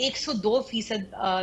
102%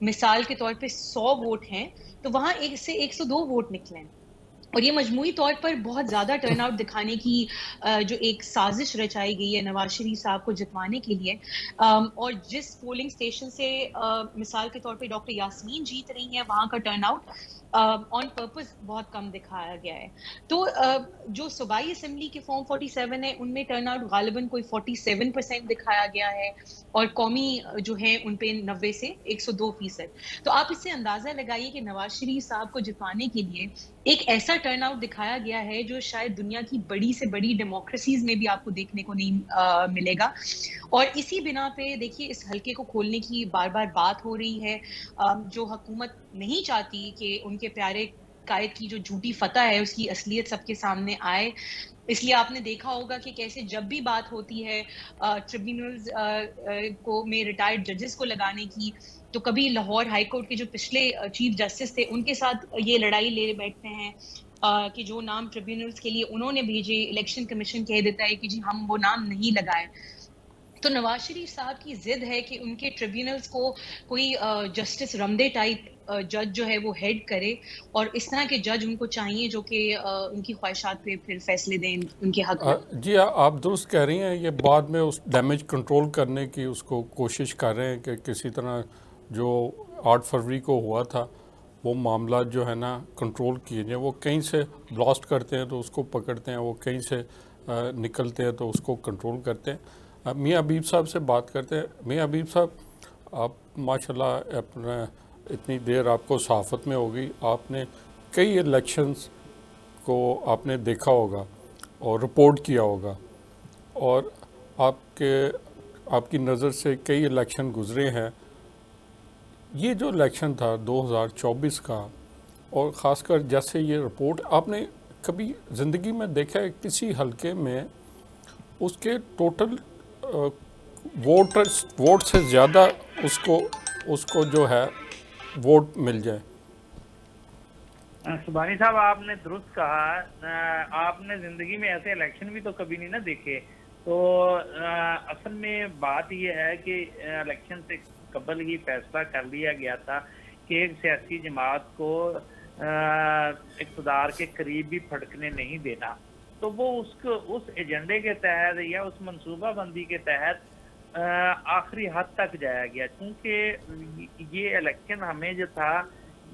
مثال کے طور پہ 100 ووٹ ہیں تو وہاں 102 ووٹ نکلے ہیں، اور یہ مجموعی طور پر بہت زیادہ ٹرن آؤٹ دکھانے کی جو ایک سازش رچائی گئی ہے نواز شریف صاحب کو جتوانے کے لیے، اور جس پولنگ اسٹیشن سے مثال کے طور پہ ڈاکٹر یاسمین جیت رہی ہیں وہاں کا ٹرن آؤٹ آن پرپز بہت کم دکھایا گیا ہے. تو جو صوبائی اسمبلی کے فارم 47 ہے ان میں ٹرن آؤٹ غالباً کوئی 47% دکھایا گیا ہے، اور قومی جو ہیں ان پہ 90 سے 102%. تو آپ اس سے اندازہ لگائیے کہ نواز شریف صاحب کو جتوانے کے لیے ایک ایسا ٹرن آؤٹ دکھایا گیا ہے جو شاید دنیا کی بڑی سے بڑی ڈیموکریسیز میں بھی آپ کو دیکھنے کو نہیں ملے گا. اور اسی بنا پہ دیکھیے اس حلقے کو کھولنے کی بار بار بات ہو رہی ہے. جو حکومت نہیں چاہتی کہ ان کے پیارے قائد کی جو جھوٹی فتح ہے اس کی اصلیت سب کے سامنے آئے، اس لیے آپ نے دیکھا ہوگا کہ کیسے جب بھی بات ہوتی ہے ٹریبیونلز کو میں ریٹائرڈ ججز کو لگانے کی، تو کبھی لاہور ہائی کورٹ کے جو پچھلے چیف جسٹس تھے ان کے ساتھ یہ لڑائی لے بیٹھتے ہیں کہ جو نام ٹریبیونلز کے لیے انہوں نے بھیجے الیکشن کمیشن کہہ دیتا ہے کہ جی ہم وہ نام نہیں لگائے. تو نواز شریف صاحب کی ضد ہے کہ ان کے ٹریبیونلز کو کوئی جسٹس رمدے ٹائپ جج جو ہے وہ ہیڈ کرے، اور اس طرح کے جج ان کو چاہیے جو کہ ان کی خواہشات پہ پھر فیصلے دیں ان کے حق میں. جی آپ درست کہہ رہی ہیں. یہ بعد میں اس ڈیمیج کنٹرول کرنے کی اس کو کوشش کر رہے ہیں کہ کسی طرح جو 8 فروری کو ہوا تھا وہ معاملات جو ہے نا کنٹرول کیے جائیں. وہ کہیں سے بلاسٹ کرتے ہیں تو اس کو پکڑتے ہیں، وہ کہیں سے نکلتے ہیں تو اس کو کنٹرول کرتے ہیں. میاں حبیب صاحب سے بات کرتے ہیں. میاں حبیب صاحب، آپ ماشاءاللہ اپنا اتنی دیر آپ کو صحافت میں ہوگی، آپ نے کئی الیکشنز کو آپ نے دیکھا ہوگا اور رپورٹ کیا ہوگا، اور آپ کی نظر سے کئی الیکشن گزرے ہیں. یہ جو الیکشن تھا 2024 کا، اور خاص کر جیسے یہ رپورٹ آپ نے کبھی زندگی میں دیکھا ہے کسی حلقے میں اس کے ٹوٹل ووٹ سے زیادہ اس کو جو ہے ووٹ مل جائے؟ سبحانی صاحب، آپ نے درست کہا. آپ نے زندگی میں ایسے الیکشن بھی تو کبھی نہیں نہ دیکھے. تو اصل میں بات یہ ہے کہ الیکشن سے قبل ہی فیصلہ کر لیا گیا تھا کہ ایک سیاسی جماعت کو اقتدار کے قریب بھی پھٹکنے نہیں دینا. تو وہ اس ایجنڈے کے تحت یا اس منصوبہ بندی کے تحت آخری حد تک جایا گیا. چونکہ یہ الیکشن ہمیں جو تھا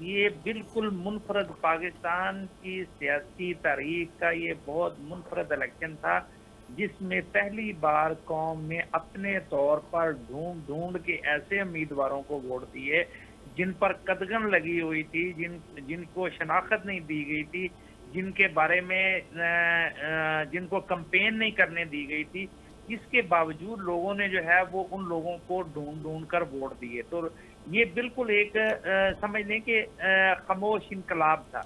یہ بالکل منفرد پاکستان کی سیاسی تاریخ کا یہ بہت منفرد الیکشن تھا، جس میں پہلی بار قوم نے اپنے طور پر ڈھونڈ کے ایسے امیدواروں کو ووٹ دیے جن پر قدغن لگی ہوئی تھی، جن کو شناخت نہیں دی گئی تھی، جن کے بارے میں جن کو کمپین نہیں کرنے دی گئی تھی. اس کے باوجود لوگوں نے جو ہے وہ ان لوگوں کو ڈھونڈ کر ووٹ دیے. تو یہ بالکل ایک سمجھ لیں کہ خاموش انقلاب تھا.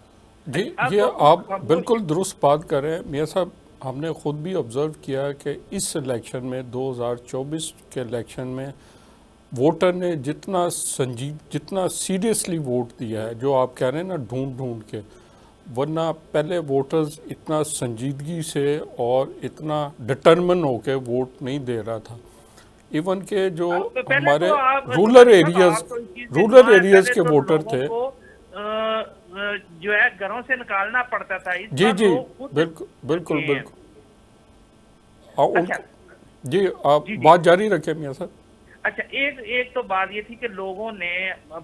جی یہ آپ بالکل درست بات کر رہے ہیں میاں صاحب. ہم نے خود بھی آبزرو کیا کہ اس الیکشن میں 2024 کے الیکشن میں ووٹر نے جتنا سیریسلی ووٹ دیا ہے، جو آپ کہہ رہے ہیں نا ڈھونڈ کے، ورنہ پہلے ووٹرز اتنا سنجیدگی سے اور اتنا ڈٹرمن ہو کے ووٹ نہیں دے رہا تھا. ایون کہ جو ہمارے رورل ایریاز کے ووٹر تھے جو ہے گھروں سے نکالنا پڑتا تھا. جی بالکل. جی آپ بات جاری رکھیں میاں صاحب. اچھا، ایک تو بات یہ تھی کہ لوگوں نے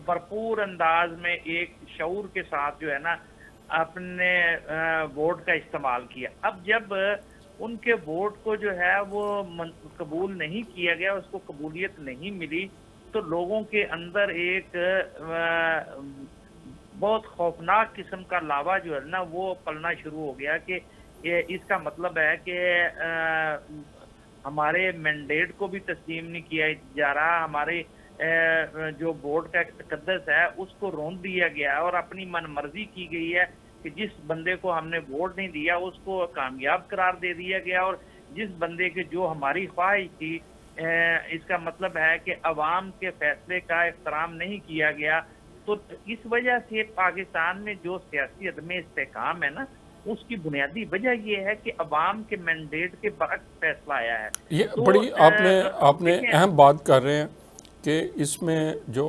بھرپور انداز میں ایک شعور کے ساتھ جو ہے نا اپنے ووٹ کا استعمال کیا. اب جب ان کے ووٹ کو جو ہے وہ قبول نہیں کیا گیا، اس کو قبولیت نہیں ملی، تو لوگوں کے اندر ایک بہت خوفناک قسم کا لاوا جو ہے نا وہ پلنا شروع ہو گیا کہ اس کا مطلب ہے کہ ہمارے مینڈیٹ کو بھی تسلیم نہیں کیا جا رہا، ہمارے جو ووٹ کا تقدس ہے اس کو رون دیا گیا اور اپنی من مرضی کی گئی ہے کہ جس بندے کو ہم نے ووٹ نہیں دیا اس کو کامیاب قرار دے دیا گیا، اور جس بندے کے جو ہماری خواہش تھی اس کا مطلب ہے کہ عوام کے فیصلے کا احترام نہیں کیا گیا. تو اس وجہ سے پاکستان میں جو سیاسی عدم استحکام ہے نا اس کی بنیادی وجہ یہ ہے کہ عوام کے مینڈیٹ کے برعکس فیصلہ آیا ہے. یہ بڑی آپ نے اہم بات کر رہے ہیں. کہ اس میں جو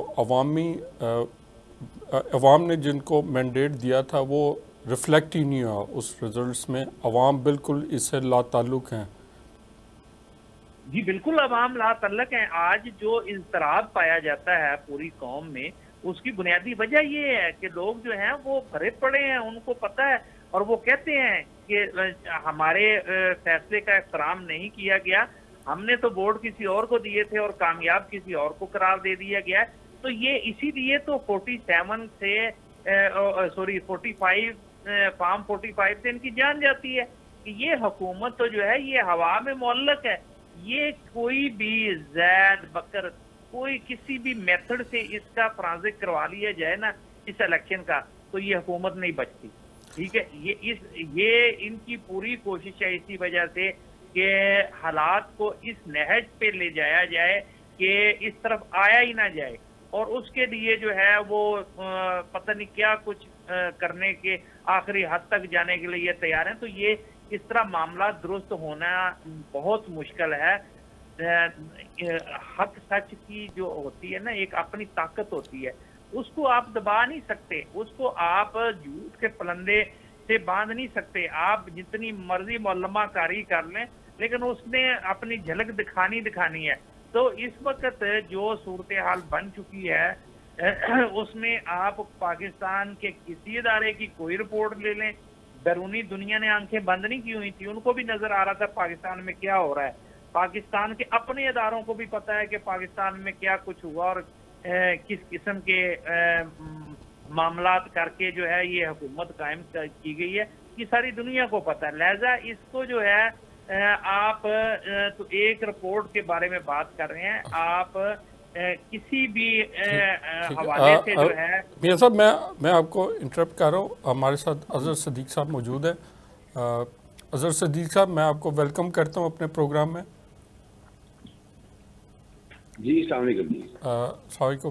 عوام نے جن کو مینڈیٹ دیا تھا وہ ریفلیکٹ ہی نہیں ہوا اس رزلٹس میں. عوام بالکل اس سے لا تعلق ہیں. جی بالکل عوام لا تعلق ہیں. آج جو اضطراب پایا جاتا ہے پوری قوم میں اس کی بنیادی وجہ یہ ہے کہ لوگ جو ہیں وہ بھرے پڑے ہیں, ان کو پتہ ہے اور وہ کہتے ہیں کہ ہمارے فیصلے کا احترام نہیں کیا گیا, ہم نے تو ووٹ کسی اور کو دیے تھے اور کامیاب کسی اور کو قرار دے دیا گیا. تو یہ اسی لیے تو 47 سے 45 فارم 45 سے ان کی جان جاتی ہے کہ یہ حکومت تو جو ہے یہ ہوا میں معلق ہے. یہ کوئی بھی زید بکر کوئی کسی بھی میتھڈ سے اس کا فرانزک کروا لیا جائے نا اس الیکشن کا تو یہ حکومت نہیں بچتی. ٹھیک ہے, یہ ان کی پوری کوشش ہے اسی وجہ سے کہ حالات کو اس نہج پہ لے جایا جائے کہ اس طرف آیا ہی نہ جائے, اور اس کے لیے جو ہے وہ پتہ نہیں کیا کچھ کرنے کے آخری حد تک جانے کے لیے تیار ہیں. تو یہ اس طرح معاملات درست ہونا بہت مشکل ہے. حق سچ کی جو ہوتی ہے نا ایک اپنی طاقت ہوتی ہے, اس کو آپ دبا نہیں سکتے, اس کو آپ جھوٹ کے پلندے سے باندھ نہیں سکتے. آپ جتنی مرضی معلمہ کاری کر لیں لیکن اس نے اپنی جھلک دکھانی ہے. تو اس وقت جو صورتحال بن چکی ہے اس میں آپ پاکستان کے کسی ادارے کی کوئی رپورٹ لے لیں, بیرونی دنیا نے آنکھیں بند نہیں کی ہوئی تھی, ان کو بھی نظر آ رہا تھا پاکستان میں کیا ہو رہا ہے. پاکستان کے اپنے اداروں کو بھی پتہ ہے کہ پاکستان میں کیا کچھ ہوا اور کس قسم کے معاملات کر کے جو ہے یہ حکومت قائم کی گئی ہے, یہ ساری دنیا کو پتہ ہے. لہذا اس کو جو ہے آپ تو ایک رپورٹ کے بارے میں بات کر رہے ہیں, آپ کسی بھی حوالے سے جو ہے. میاں صاحب میں آپ کو انٹرپٹ کر رہا ہوں, ہمارے ساتھ اظہر صدیق صاحب موجود ہیں. اظہر صدیق صاحب میں آپ کو ویلکم کرتا ہوں اپنے پروگرام میں. جی السلام علیکم. السلام علیکم.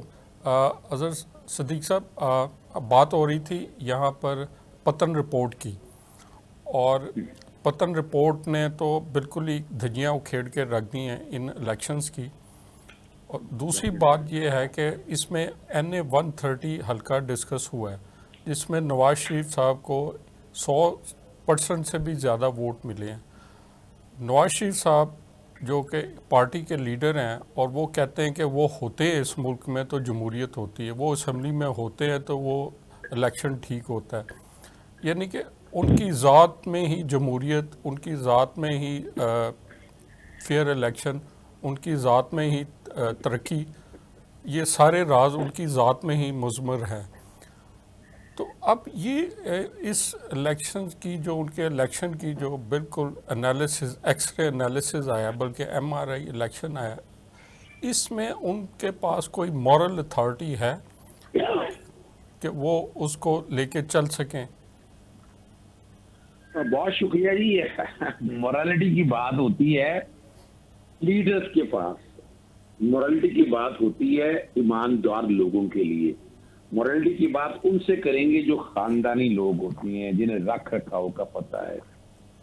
اظہر صدیق صاحب, بات ہو رہی تھی یہاں پر پتن رپورٹ کی, اور پتن رپورٹ نے تو بالکل ہی دھجیاں اکھیڑ کے رکھ دی ہیں ان الیکشنز کی. اور دوسری بات یہ ہے کہ اس میں NA-130 حلقہ ڈسکس ہوا ہے جس میں نواز شریف صاحب کو 100% سے بھی زیادہ ووٹ ملے ہیں. نواز شریف صاحب جو کہ پارٹی کے لیڈر ہیں اور وہ کہتے ہیں کہ وہ ہوتے ہیں اس ملک میں تو جمہوریت ہوتی ہے, وہ اسمبلی میں ہوتے ہیں تو وہ الیکشن ٹھیک ہوتا ہے. یعنی کہ ان کی ذات میں ہی جمہوریت, ان کی ذات میں ہی فیئر الیکشن, ان کی ذات میں ہی ترقی, یہ سارے راز ان کی ذات میں ہی مضمر ہے. تو اب یہ اس الیکشن کی جو ان کے الیکشن کی جو بالکل انالیسز, ایکس رے انالیسز آیا, بلکہ MRI الیکشن آیا, اس میں ان کے پاس کوئی مورل اتھارٹی ہے کہ وہ اس کو لے کے چل سکیں؟ بہت شکریہ جی. مورالٹی کی بات ہوتی ہے لیڈرز کے پاس, مورالٹی کی بات ہوتی ہے ایماندار لوگوں کے لیے. مورالٹی کی بات ان سے کریں گے جو خاندانی لوگ ہوتے ہیں, جنہیں رکھ رکھاؤ کا پتہ ہے.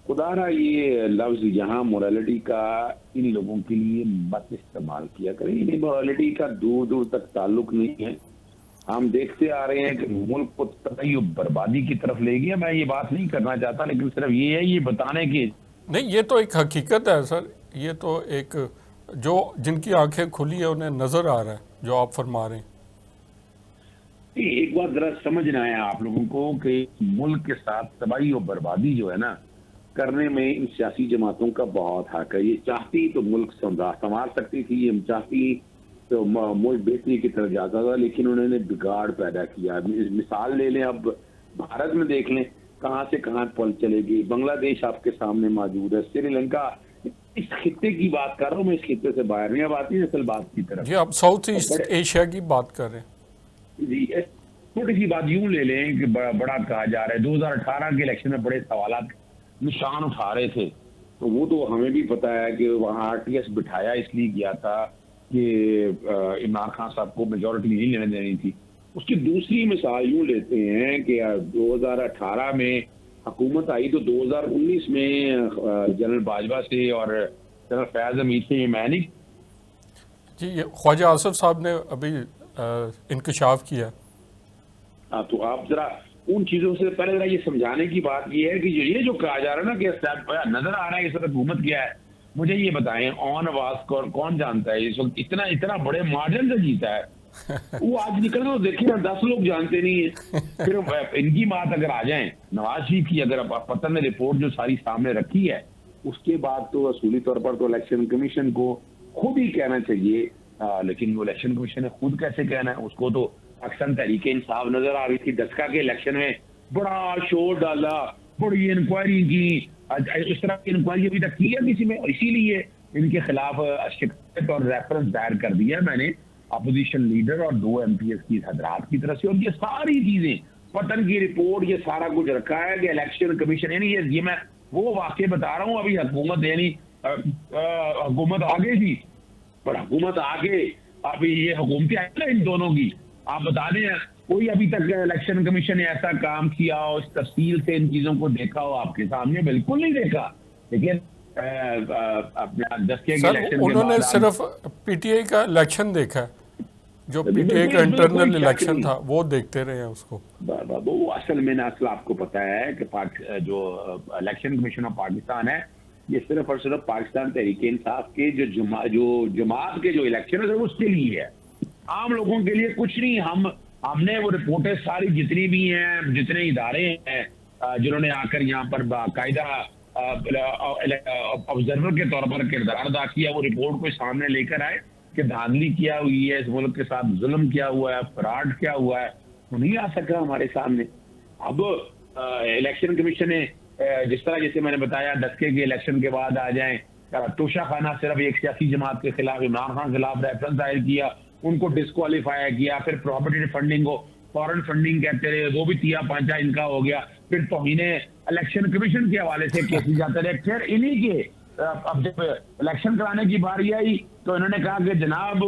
خدا را یہ لفظ یہاں مورالٹی کا ان لوگوں کے لیے مت استعمال کیا کریں. انہیں مورالٹی کا دور دور تک تعلق نہیں ہے. ہم دیکھتے آ رہے ہیں کہ ملک کو تباہی و بربادی کی طرف لے گیا. میں یہ بات نہیں کرنا چاہتا, لیکن صرف یہ ہے یہ بتانے کی نہیں, یہ تو ایک حقیقت ہے سر, یہ تو ایک جو جن کی آنکھیں کھلی ہیں انہیں نظر آ رہا ہے جو آپ فرما رہے ہیں. ایک بات ذرا سمجھنا ہے آپ لوگوں کو کہ ملک کے ساتھ تباہی و بربادی جو ہے نا کرنے میں ان سیاسی جماعتوں کا بہت حق ہے. یہ چاہتی تو ملک سنبھال سکتی تھی, یہ چاہتی تو ملک بہتری کی طرف جاتا تھا, لیکن انہوں نے بگاڑ پیدا کیا. مثال لے لیں, اب بھارت میں دیکھ لیں کہاں سے کہاں پل چلے گی. بنگلہ دیش آپ کے سامنے موجود ہے, سری لنکا, اس خطے کی بات کر رہا ہوں میں, اس خطے سے باہر نہیں. اب آتی ہے اصل بات کی طرف. جی, آپ ساؤتھ ایسٹ ایشیا کی بات کر رہے ہیں. جی, چھوٹی سی بات یوں لے لیں کہ بڑا کہا جا رہا ہے 2018 کے الیکشن میں بڑے سوالات نشان اٹھا رہے تھے, تو وہ تو ہمیں بھی پتا ہے کہ وہاں RTS بٹھایا اس لیے گیا تھا کہ عمران خان صاحب کو میجورٹی نہیں لینے دینی تھی. اس کی دوسری مثال یوں لیتے ہیں کہ 2018 میں حکومت آئی تو 2019 میں جنرل باجوہ سے اور جنرل فیاض حمید سے یہ میں نہیں. جی یہ خواجہ آصف صاحب نے ابھی انکشاف کیا. تو آپ ذرا ان چیزوں سے پہلے ذرا یہ سمجھانے کی بات یہ ہے کہ یہ جو کہا جا رہا ہے نا کہ نظر آ رہا ہے اس وقت حکومت کیا ہے, مجھے یہ بتائیں آن آواز کو کون جانتا ہے اس وقت اتنا بڑے مارجن سے جیتا ہے. وہ آج نکل تو دیکھیں نا 10 لوگ جانتے نہیں ہیں. پھر ان کی بات اگر آ جائیں, نواز شریف کی اگر پتن نے رپورٹ جو ساری سامنے رکھی ہے, اس کے بعد تو اصولی طور پر تو الیکشن کمیشن کو خود ہی کہنا چاہیے. لیکن وہ الیکشن کمیشن نے خود کیسے کہنا ہے, اس کو تو اکثر تحریک انصاف نظر آ رہی تھی. دسکا کے الیکشن میں بڑا شور ڈالا, بڑی انکوائری کی, اس طرح کی انکوائری ابھی تک کی ہے کسی میں, اسی لیے ان کے خلاف شکایت اور ریفرنس دائر کر دیا میں نے اپوزیشن لیڈر اور 2 MPs کی حضرات کی طرف سے. اور یہ ساری چیزیں پتن کی رپورٹ یہ سارا کچھ رکھا ہے کہ الیکشن کمیشن, یعنی یہ میں وہ واقع بتا رہا ہوں. ابھی حکومت یعنی حکومت آگے تھی, پر حکومت آگے ابھی یہ حکومتیں آئی نا ان دونوں کی, آپ بتا دیں کوئی ابھی تک الیکشن کمیشن نے ایسا کام کیا ہو, اس تفصیل سے ان چیزوں کو دیکھا ہو آپ کے سامنے؟ بالکل نہیں دیکھا. لیکن اپنا دسکے کے الیکشن کے انہوں نے بعد صرف پی ٹی آئی کا الیکشن دیکھا ہے, جو پی ٹی آئی کا انٹرنل الیکشن تھا وہ دیکھتے رہے ہیں اس کو. وہ اصل میں اصل آپ کو پتا ہے کہ جو الیکشن کمیشن آف پاکستان ہے یہ صرف اور صرف پاکستان تحریک انصاف کے جو جماعت کے جو الیکشن ہے اس کے لیے ہے, عام لوگوں کے لیے کچھ نہیں. ہم نے وہ رپورٹیں ساری جتنی بھی ہیں, جتنے ادارے ہیں جنہوں نے آ کر یہاں پر باقاعدہ آبزرور کے طور پر کردار ادا کیا, وہ رپورٹ کو سامنے لے کر آئے کہ دھاندلی کیا ہوئی ہے, اس ملک کے ساتھ ظلم کیا ہوا ہے, فراڈ کیا ہوا ہے, وہ نہیں آ سکا ہمارے سامنے. اب الیکشن کمیشن نے جس طرح جیسے میں نے بتایا دسکے کے الیکشن کے بعد آ جائیں, توشہ خانہ صرف ایک سیاسی جماعت کے خلاف عمران خان کے خلاف ریفرنس دائر کیا, ان کو ڈسکوالیفائی کیا, پھر پراپرٹی فنڈنگ کو فورن فنڈنگ کہتے رہے, وہ بھی تیا پانچا ان کا ہو گیا, پھر توہین الیکشن کمیشن کے حوالے سے کیسز جاتے رہے. پھر انہی کے اب جب الیکشن کرانے کی باری آئی تو انہوں نے کہا کہ جناب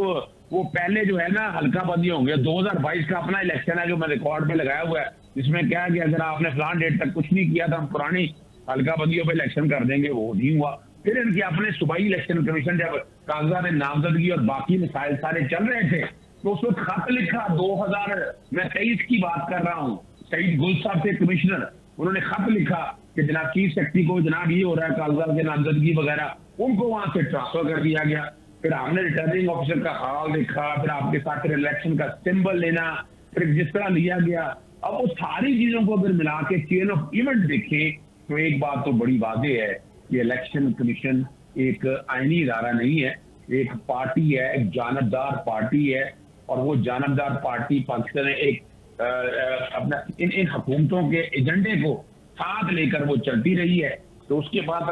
وہ پہلے جو ہے نا ہلکا بندی ہوں گے, 2022 کا اپنا الیکشن ہے جو میں ریکارڈ پہ لگایا ہوا ہے, جس میں کیا کہ اگر آپ نے فلان ڈیٹ تک کچھ نہیں کیا تو ہم پرانی ہلکا بندیوں پہ الیکشن کر دیں گے. وہ نہیں ہوا. پھر ان کے اپنے صوبائی الیکشن کمیشن جب کاغذات نامزدگی اور باقی مسائل سارے چل رہے تھے تو اس وقت خط لکھا 2023 کی بات کر رہا ہوں, سعید گل صاحب تھے کمشنر, انہوں نے خط لکھا کہ جناب چیف سیکرٹری کو جناب یہ ہو رہا ہے کاغذات کے نامزدگی وغیرہ, ان کو وہاں سے ٹرانسفر کر دیا گیا. پھر ہم نے ریٹرننگ آفیسر کا حال دیکھا, پھر آپ کے ساتھ الیکشن کا سمبل لینا, پھر جس طرح لیا گیا. اب وہ ساری چیزوں کو اگر ملا کے چین آف ایونٹ دیکھیں تو ایک بات تو بڑی واضح ہے کہ الیکشن کمیشن ایک آئینی ادارہ نہیں ہے, ایک پارٹی ہے, ایک جانبدار پارٹی ہے, اور وہ جانبدار پارٹی پاکستان میں ایک اپنا ان حکومتوں کے ایجنڈے کو ساتھ لے کر وہ چلتی رہی ہے. تو اس کے بعد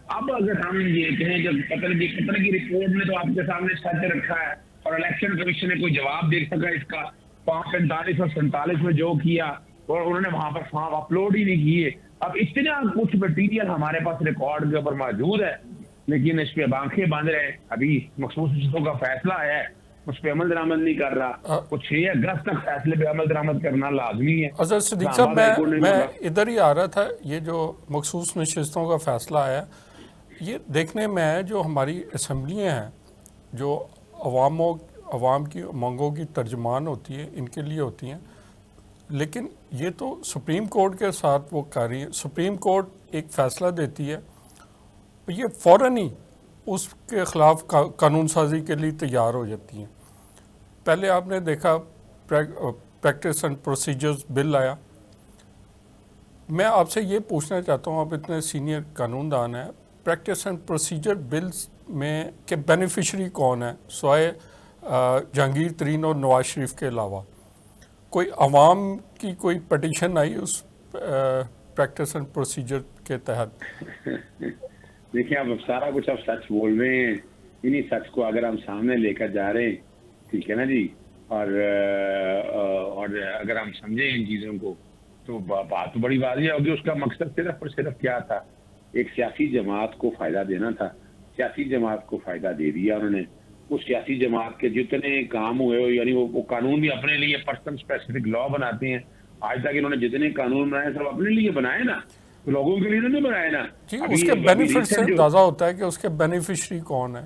اب اگر ہم یہ کہیں کہ قطر کی رپورٹ میں تو آپ کے سامنے سچ رکھا ہے اور الیکشن کمیشن نے کوئی جواب دے سکا اس کا 45 اور 47 میں جو کیا, اور انہوں نے وہاں پر فارم اپلوڈ ہی نہیں کیے. اب اتنا کچھ مٹیریل ہمارے پاس ریکارڈ کے اوپر موجود ہے, لیکن اس پہ آنکھیں باندھ رہے ہیں. ابھی مخصوص چیزوں کا فیصلہ ہے, اس پہ عمل درآمد نہیں کر رہا. کچھ 6 اگست تک فیصلے پہ عمل درآمد کرنا لازمی ہے. اظہر صدیق صاحب میں ادھر ہی آ رہا تھا, یہ جو مخصوص نشستوں کا فیصلہ آیا یہ دیکھنے میں ہے جو ہماری اسمبلیاں ہیں جو عوام کی امنگوں کی ترجمان ہوتی ہیں, ان کے لیے ہوتی ہیں, لیکن یہ تو سپریم کورٹ کے ساتھ وہ کر رہی ہیں. سپریم کورٹ ایک فیصلہ دیتی ہے, یہ فوراً ہی اس کے خلاف قانون سازی کے لیے تیار ہو جاتی ہیں. پہلے آپ نے دیکھا پریکٹس اینڈ پروسیجرز بل آیا. میں آپ سے یہ پوچھنا چاہتا ہوں, آپ اتنے سینئر قانون دان ہیں, پریکٹس اینڈ پروسیجر بلز میں کہ بینیفیشری کون ہے سوائے جہانگیر ترین اور نواز شریف کے علاوہ؟ کوئی عوام کی کوئی پٹیشن آئی اس پریکٹس اینڈ پروسیجر کے تحت؟ دیکھیں اب سارا کچھ آپ سچ بول رہے ہیں, انہی سچ کو اگر ہم سامنے لے کر جا رہے ہیں, ٹھیک ہے نا جی, اور اگر ہم سمجھیں ان چیزوں کو تو بات بڑی واضح ہوگی. اس کا مقصد صرف اور صرف کیا تھا, ایک سیاسی جماعت کو فائدہ دینا تھا. سیاسی جماعت کو فائدہ دے دیا انہوں نے. اس سیاسی جماعت کے جتنے کام ہوئے ہو, یعنی وہ قانون بھی اپنے لیے پرسن اسپیسیفک لا بناتے ہیں. آج تک انہوں نے جتنے قانون بنائے سب اپنے لیے بنائے نا, لوگوں کے لیے نہیں بنائے نا. جی اس کے بینیفٹ سے اندازہ ہوتا ہے کہ اس کے بینیفیشری کون ہے.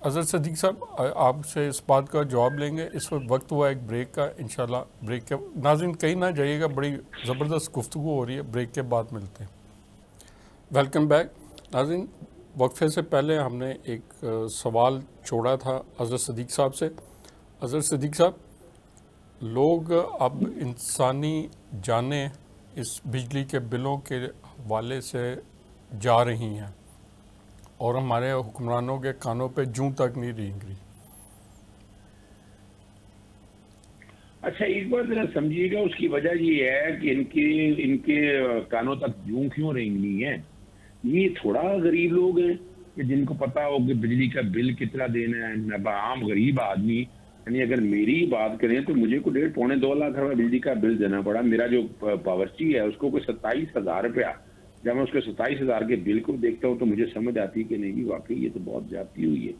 اظہر صدیق صاحب آپ سے اس بات کا جواب لیں گے. اس وقت ہوا ایک بریک کا, انشاءاللہ بریک کے ناظرین کہیں نہ جائیے گا, بڑی زبردست گفتگو ہو رہی ہے, بریک کے بعد ملتے ہیں. ویلکم بیک ناظرین. وقفے سے پہلے ہم نے ایک سوال چھوڑا تھا اظہر صدیق صاحب سے. اظہر صدیق صاحب, لوگ اب انسانی جانیں اس بجلی کے بلوں کے حوالے سے جا رہی ہیں اور ہمارے حکمرانوں کے کانوں پہ جوں تک نہیں رینگ رہی. اچھا ایک بات ذرا سمجھیے گا, اس کی وجہ یہ ہے کہ ان کے کانوں تک جوں کیوں رینگنی ہے. یہ تھوڑا غریب لوگ ہیں کہ جن کو پتا ہو کہ بجلی کا بل کتنا دینا ہے. عام غریب آدمی, یعنی اگر میری بات کریں تو مجھے کو 1.5-2 لاکھ روپے بجلی کا بل دینا پڑا. میرا جو باورچی ہے اس کو کوئی 27,000 روپیہ. جب میں اس کے 27,000 کے بل کو دیکھتا ہوں تو مجھے سمجھ آتی کہ نہیں واقعی یہ تو بہت زیادتی ہوئی ہے.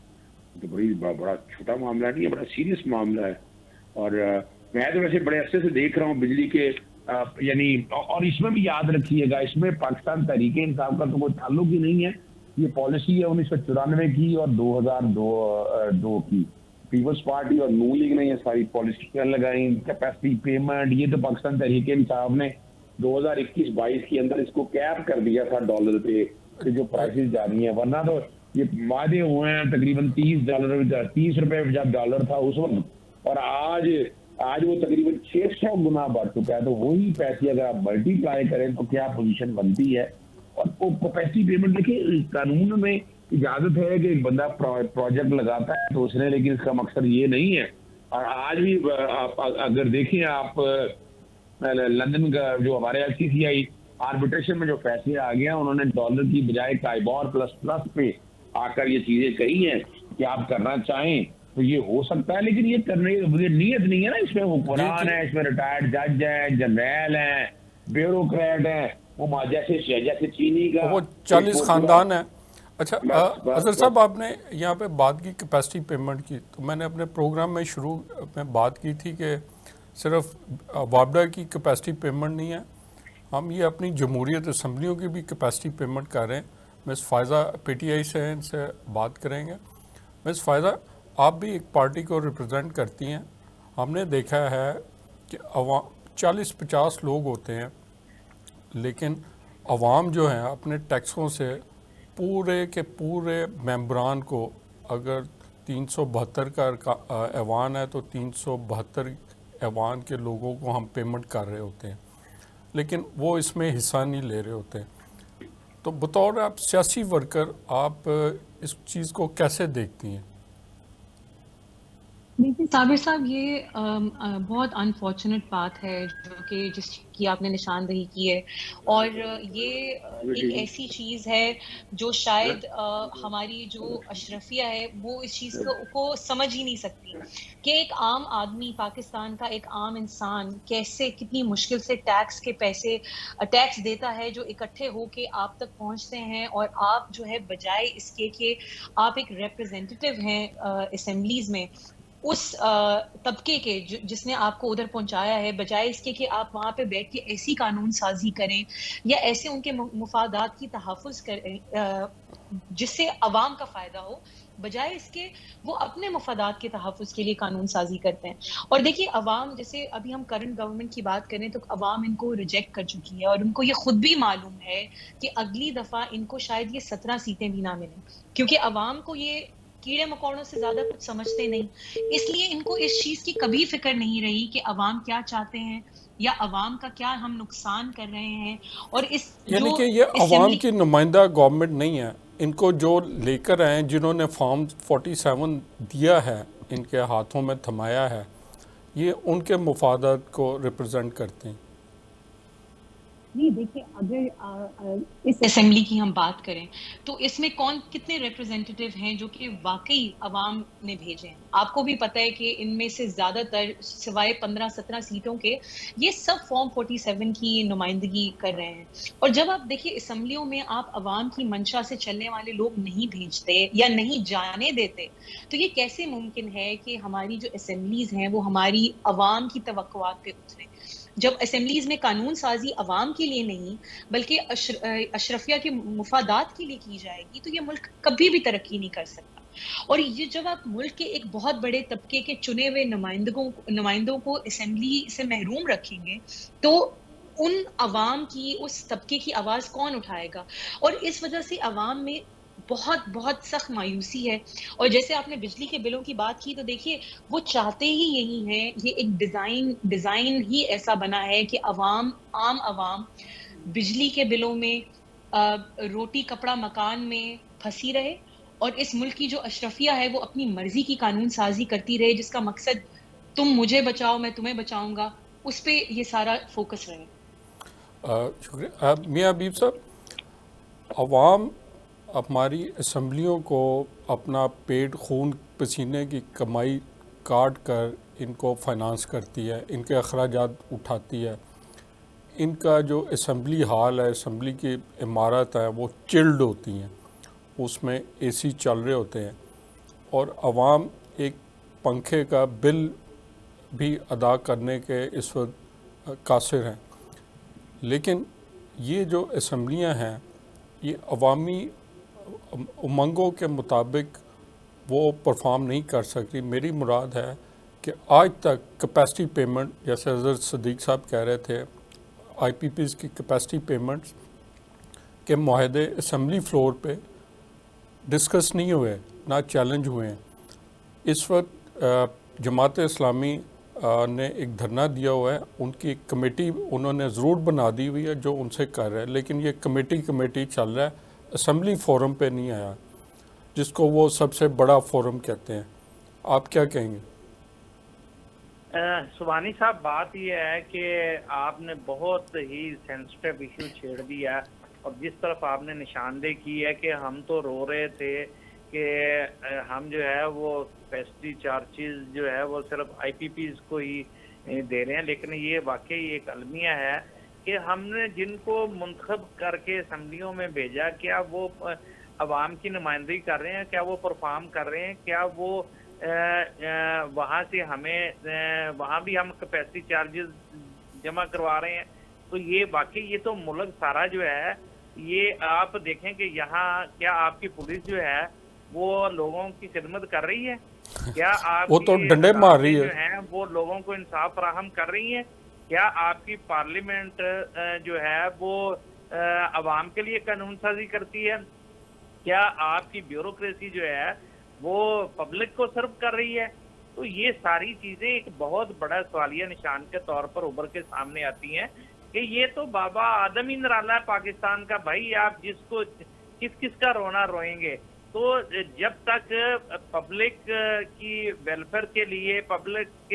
تو بڑا چھوٹا معاملہ نہیں ہے, بڑا سیریس معاملہ ہے. اور میں تو ویسے بڑے عرصے سے دیکھ رہا ہوں بجلی کے یعنی, اور اس میں بھی یاد رکھیے گا اس میں پاکستان تحریک انصاف کا تو کوئی تعلق ہی نہیں ہے. یہ پالیسی ہے 1994 کی اور 2002 کی. پیپلز پارٹی اور نون لیگ نے یہ ساری پالیسیاں لگائیں. کیپیسٹی پیمنٹ, یہ تو پاکستان تحریک انصاف نے 2021-22 کے اندر اس کو کیپ کر دیا تھا ڈالر پہ کہ جو پرائسز جاری ہیں. ورنہ تو یہ وعدے ہوئے ہیں تقریباً $30 روپے جب ڈالر تھا اس وقت, اور آج وہ تقریباً 600 گنا بڑھ چکا ہے. تو وہی پیسے اگر آپ ملٹی پلائی کریں تو کیا پوزیشن بنتی ہے. اور کیپیسٹی پیمنٹ دیکھیں قانون میں اجازت ہے کہ ایک بندہ پروجیکٹ لگاتا ہے تو اس نے, لیکن اس کا مقصد یہ نہیں ہے. اور آج بھی اگر دیکھیں آپ لندن کا جو ہمارے LCCI آربیٹریشن میں جو فیصلے آ گیا, انہوں نے ڈالر کی بجائے کائبور پلس پہ آ کر یہ چیزیں کہی ہیں کہ آپ کرنا چاہیں تو یہ ہو سکتا ہے, لیکن یہ کرنے کی نیت نہیں ہے نا. اس میں حکمران ہے, اس میں ریٹائرڈ جج ہیں, جنرل ہیں, بیوروکریٹ ہیں, وہ جیسے چینی کا وہ 40 خاندان ہیں. اچھا اظہر صاحب, آپ نے یہاں پہ بات کی کیپیسٹی پیمنٹ کی, تو میں نے اپنے پروگرام میں شروع میں بات کی تھی کہ صرف وابڈا کی کیپیسٹی پیمنٹ نہیں ہے, ہم یہ اپنی جمہوریت اسمبلیوں کی بھی کیپیسٹی پیمنٹ کر رہے ہیں. مس فائزہ PTI سے ان سے بات کریں گے. مس فائزہ, آپ بھی ایک پارٹی کو ریپرزینٹ کرتی ہیں. ہم نے دیکھا ہے کہ 40-50 لوگ ہوتے ہیں, لیکن عوام جو ہیں اپنے ٹیکسوں سے پورے کے پورے ممبران کو, اگر 372 کا ایوان ہے تو 372 ایوان کے لوگوں کو ہم پیمنٹ کر رہے ہوتے ہیں, لیکن وہ اس میں حصہ نہیں لے رہے ہوتے. تو بطور آپ سیاسی ورکر آپ اس چیز کو کیسے دیکھتی ہیں؟ دیکھیے صابر صاحب, یہ بہت انفارچونیٹ بات ہے جو کہ جس کی آپ نے نشاندہی کی ہے, اور یہ ایک ایسی چیز ہے جو شاید ہماری جو اشرفیہ ہے وہ اس چیز کو سمجھ ہی نہیں سکتی کہ ایک عام آدمی, پاکستان کا ایک عام انسان کیسے کتنی مشکل سے ٹیکس کے پیسے ٹیکس دیتا ہے جو اکٹھے ہو کے آپ تک پہنچتے ہیں, اور آپ جو ہے بجائے اس کے کہ آپ ایک ریپرزینٹیو ہیں اسمبلیز میں اس طبقے کے جس نے آپ کو ادھر پہنچایا ہے, بجائے اس کے کہ آپ وہاں پہ بیٹھ کے ایسی قانون سازی کریں یا ایسے ان کے مفادات کی تحفظ کریں جس سے عوام کا فائدہ ہو, بجائے اس کے وہ اپنے مفادات کے تحفظ کے لیے قانون سازی کرتے ہیں. اور دیکھیے عوام, جیسے ابھی ہم کرنٹ گورنمنٹ کی بات کریں تو عوام ان کو ریجیکٹ کر چکی ہے, اور ان کو یہ خود بھی معلوم ہے کہ اگلی دفعہ ان کو شاید یہ 17 سیٹیں بھی نہ ملیں, کیونکہ عوام کو یہ کیڑے مکوڑوں سے زیادہ کچھ سمجھتے نہیں. اس لیے ان کو اس چیز کی کبھی فکر نہیں رہی کہ عوام کیا چاہتے ہیں یا عوام کا کیا ہم نقصان کر رہے ہیں. اور اس یعنی کہ یہ عوام کی نمائندہ گورنمنٹ نہیں ہے, ان کو جو لے کر آئے جنہوں نے فارم 47 دیا ہے, ان کے ہاتھوں میں تھمایا ہے, یہ ان کے مفادات کو ریپرزینٹ کرتے ہیں. نہیں دیکھیں, اگر اس اسمبلی کی ہم بات کریں تو اس میں کتنے ریپرزینٹیو ہیں جو کہ واقعی عوام نے بھیجے ہیں. آپ کو بھی پتہ ہے کہ ان میں سے زیادہ تر سوائے 15-17 سیٹوں کے یہ سب فارم 47 کی نمائندگی کر رہے ہیں. اور جب آپ دیکھیے اسمبلیوں میں آپ عوام کی منشا سے چلنے والے لوگ نہیں بھیجتے یا نہیں جانے دیتے, تو یہ کیسے ممکن ہے کہ ہماری جو اسمبلیز ہیں وہ ہماری عوام کی توقعات پہ اتریں. جب اسمبلیز میں قانون سازی عوام کے لیے نہیں بلکہ اشرفیہ کے مفادات کے لیے کی جائے گی تو یہ ملک کبھی بھی ترقی نہیں کر سکتا. اور یہ جب آپ ملک کے ایک بہت بڑے طبقے کے چنے ہوئے نمائندوں کو اسمبلی سے محروم رکھیں گے تو ان عوام کی، اس طبقے کی آواز کون اٹھائے گا؟ اور اس وجہ سے عوام میں بہت بہت سخت مایوسی ہے. اور جیسے آپ نے بجلی کے بلوں کی بات کی تو دیکھیے وہ چاہتے ہی یہی ہیں، یہ ایک ڈیزائن ہی ایسا بنا ہے کہ عام عوام بجلی کے بلوں میں، روٹی کپڑا مکان میں پھنسی رہے، اور اس ملک کی جو اشرفیہ ہے وہ اپنی مرضی کی قانون سازی کرتی رہے، جس کا مقصد تم مجھے بچاؤ میں تمہیں بچاؤں گا، اس پہ یہ سارا فوکس رہے. شکریہ میاں حبیب صاحب. عوام ہماری اسمبلیوں کو اپنا پیٹ خون پسینے کی کمائی کاٹ کر ان کو فائنانس کرتی ہے، ان کے اخراجات اٹھاتی ہے. ان کا جو اسمبلی ہال ہے، اسمبلی کی عمارت ہے، وہ چلڈ ہوتی ہیں، اس میں اے سی چل رہے ہوتے ہیں، اور عوام ایک پنکھے کا بل بھی ادا کرنے کے اس وقت قاصر ہیں. لیکن یہ جو اسمبلیاں ہیں یہ عوامی امنگوں کے مطابق وہ پرفارم نہیں کر سکتی. میری مراد ہے کہ آج تک کیپیسٹی پیمنٹ، جیسے حضرت صدیق صاحب کہہ رہے تھے، آئی پی پیز کی کیپیسٹی پیمنٹس کے معاہدے اسمبلی فلور پہ ڈسکس نہیں ہوئے، نہ چیلنج ہوئے ہیں. اس وقت جماعت اسلامی نے ایک دھرنا دیا ہوا ہے، ان کی ایک کمیٹی انہوں نے ضرور بنا دی ہوئی ہے جو ان سے کر رہے ہیں، لیکن یہ کمیٹی چل رہا ہے، اسمبلی فورم پہ نہیں آیا، جس کو وہ سب سے بڑا فورم کہتے ہیں. آپ کیا کہیں گے؟ سبحانی صاحب، بات یہ ہے کہ آپ نے بہت ہی سینسٹیو ایشو چھیڑ دیا، اور جس طرف آپ نے نشاندہی کی ہے کہ ہم تو رو رہے تھے کہ ہم جو ہے وہ کیپیسٹی چارجز جو ہے وہ صرف آئی پی پیز کو ہی دے رہے ہیں، لیکن یہ واقعی ایک المیہ ہے کہ ہم نے جن کو منتخب کر کے اسمبلیوں میں بھیجا، کیا وہ عوام کی نمائندگی کر رہے ہیں؟ کیا وہ پرفارم کر رہے ہیں؟ کیا وہ وہاں سے ہمیں وہاں بھی ہم کیپیسٹی چارجز جمع کروا رہے ہیں؟ تو یہ واقعی یہ تو ملک سارا جو ہے، یہ آپ دیکھیں کہ یہاں کیا آپ کی پولیس جو ہے وہ لوگوں کی خدمت کر رہی ہے؟ کیا آپ وہ تو کی ڈنڈے مار عدالتیں رہی ہے. جو ہیں وہ لوگوں کو انصاف فراہم کر رہی ہیں؟ کیا آپ کی پارلیمنٹ جو ہے وہ عوام کے لیے قانون سازی کرتی ہے؟ کیا آپ کی بیوروکریسی جو ہے وہ پبلک کو سرو کر رہی ہے؟ تو یہ ساری چیزیں ایک بہت بڑا سوالیہ نشان کے طور پر ابھر کے سامنے آتی ہیں کہ یہ تو بابا آدم ہی نرالا ہے پاکستان کا. بھائی آپ جس کو کس کا رونا روئیں گے؟ تو جب تک پبلک کی ویلفیئر کے لیے، پبلک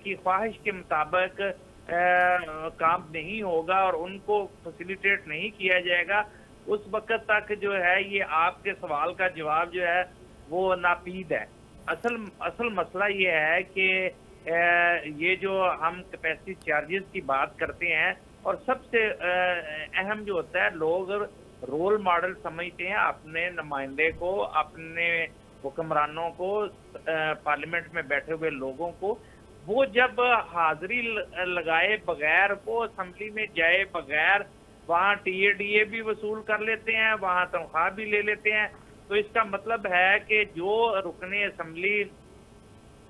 کی خواہش کے مطابق کام نہیں ہوگا اور ان کو فیسیلیٹیٹ نہیں کیا جائے گا، اس وقت تک جو ہے یہ آپ کے سوال کا جواب جو ہے وہ ناپید ہے. اصل مسئلہ یہ ہے کہ یہ جو ہم کیپیسٹی چارجز کی بات کرتے ہیں، اور سب سے اہم جو ہوتا ہے، لوگ رول ماڈل سمجھتے ہیں اپنے نمائندے کو، اپنے حکمرانوں کو، پارلیمنٹ میں بیٹھے ہوئے لوگوں کو. وہ جب حاضری لگائے بغیر، وہ اسمبلی میں جائے بغیر، وہاں ٹی اے بھی وصول کر لیتے ہیں، وہاں تنخواہ بھی لے لیتے ہیں، تو اس کا مطلب ہے کہ جو رکن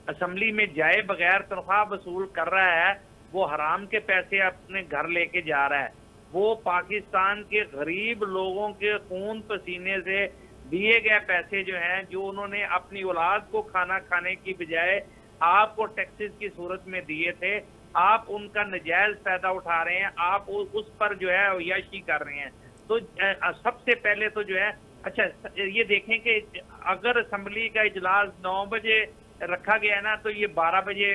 اسمبلی میں جائے بغیر تنخواہ وصول کر رہا ہے وہ حرام کے پیسے اپنے گھر لے کے جا رہا ہے. وہ پاکستان کے غریب لوگوں کے خون پسینے سے دیے گئے پیسے جو ہیں، جو انہوں نے اپنی اولاد کو کھانا کھانے کی بجائے آپ کو ٹیکسز کی صورت میں دیے تھے، آپ ان کا نجائز فائدہ اٹھا رہے ہیں، آپ اس پر جو ہے عیاشی کر رہے ہیں. تو سب سے پہلے تو جو ہے، اچھا یہ دیکھیں کہ اگر اسمبلی کا اجلاس 9 بجے رکھا گیا ہے نا، تو یہ 12 بجے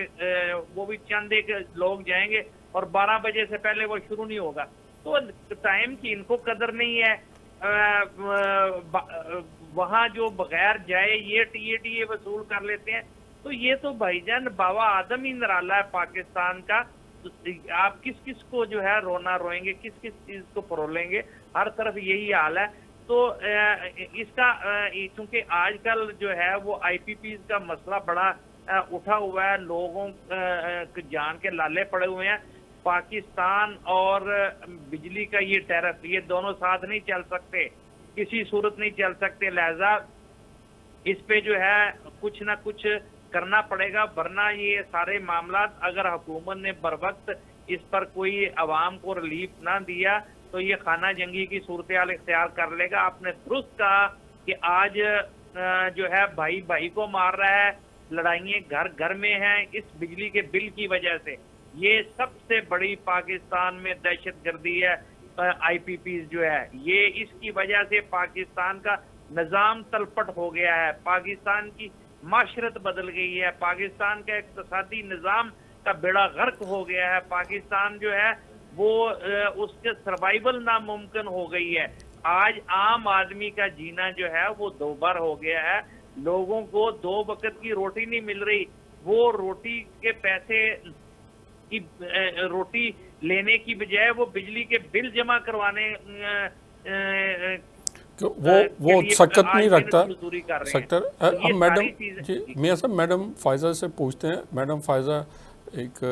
وہ بھی چند ایک لوگ جائیں گے اور 12 بجے سے پہلے وہ شروع نہیں ہوگا. تو ٹائم کی ان کو قدر نہیں ہے. وہاں جو بغیر جائے یہ ٹی اے وصول کر لیتے ہیں. تو یہ تو بھائی جان بابا آدم ہی نرالا ہے پاکستان کا. آپ کس کو جو ہے رونا روئیں گے، کس چیز کو پرولیں گے؟ ہر طرف یہی حال ہے. تو اس کا چونکہ آج کل جو ہے وہ آئی پی پیز کا مسئلہ بڑا اٹھا ہوا ہے، لوگوں جان کے لالے پڑے ہوئے ہیں. پاکستان اور بجلی کا یہ ٹیرف، یہ دونوں ساتھ نہیں چل سکتے، کسی صورت نہیں چل سکتے. لہذا اس پہ جو ہے کچھ نہ کچھ کرنا پڑے گا، ورنہ یہ سارے معاملات اگر حکومت نے بر وقت اس پر کوئی عوام کو ریلیف نہ دیا تو یہ خانہ جنگی کی صورتحال اختیار کر لے گا۔ آپ نے درست کہا کہ آج جو ہے بھائی بھائی کو مار رہا ہے، لڑائیاں گھر گھر میں ہیں اس بجلی کے بل کی وجہ سے۔ یہ سب سے بڑی پاکستان میں دہشت گردی ہے، آئی پی پیز جو ہے، یہ اس کی وجہ سے پاکستان کا نظام تلپٹ ہو گیا ہے، پاکستان کی معاشرت بدل گئی ہے، پاکستان کا اقتصادی نظام کا بیڑا غرق ہو گیا ہے، پاکستان جو ہے وہ اس کے سروائیول ناممکن ہو گئی ہے۔ آج عام آدمی کا جینا جو ہے وہ دوبر ہو گیا ہے، لوگوں کو 2 وقت کی روٹی نہیں مل رہی، وہ روٹی کے پیسے کی روٹی لینے کی بجائے وہ بجلی کے بل جمع کروانے وہ سکت نہیں رکھتا سیکٹر۔ اب میڈم جی میاں صاحب میڈم فائزہ سے پوچھتے ہیں۔ میڈم فائزہ ایک